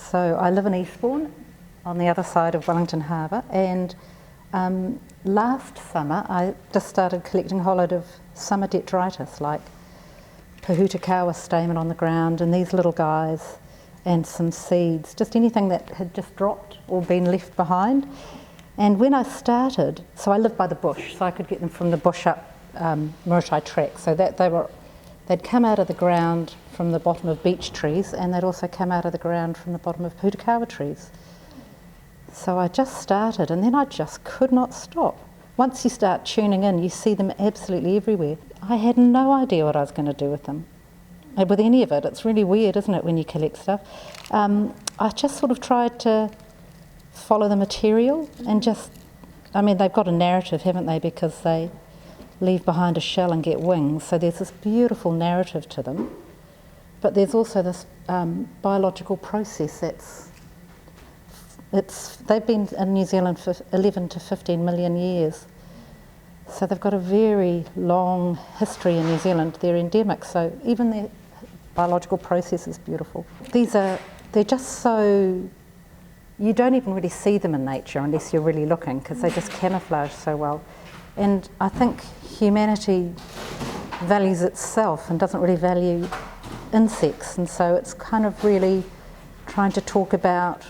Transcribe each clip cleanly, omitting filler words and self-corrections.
So I live in Eastbourne, on the other side of Wellington Harbour, and last summer I just started collecting a whole load of summer detritus, like Pahutakawa stamen on the ground and these little guys and some seeds, just anything that had just dropped or been left behind. And when I started, so I lived by the bush, so I could get them from the bush up Muritai Track, so that they'd come out of the ground from the bottom of beech trees, and they'd also come out of the ground from the bottom of Pahutakawa trees. So I just started, and then I just could not stop. Once you start tuning in, you see them absolutely everywhere. I had no idea what I was going to do with them. With any of it, it's really weird, isn't it, when you collect stuff? I just sort of tried to follow the material and just, I mean, they've got a narrative, haven't they, because they leave behind a shell and get wings, so there's this beautiful narrative to them. But there's also this biological process they've been in New Zealand for 11 to 15 million years. So they've got a very long history in New Zealand. They're endemic, so even their biological process is beautiful. They're just so, you don't even really see them in nature unless you're really looking, because they just camouflage so well. And I think humanity values itself and doesn't really value insects, and so it's kind of really trying to talk about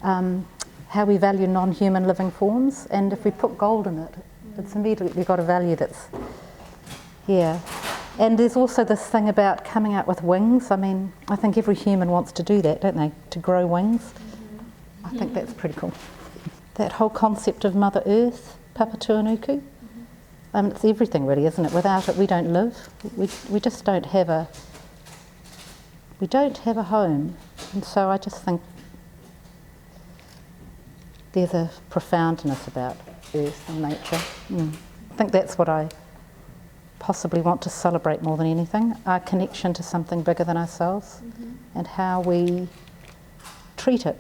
how we value non-human living forms, and if we put gold in it, it's immediately got a value that's, yeah. And there's also this thing about coming out with wings. I mean, I think every human wants to do that, don't they? To grow wings. I think that's pretty cool. That whole concept of Mother Earth, Papatuanuku, it's everything really, isn't it? Without it, we don't live. We just don't have a home. And so I just think there's a profoundness about Earth and nature. I think that's what I possibly want to celebrate more than anything, our connection to something bigger than ourselves and how we treat it.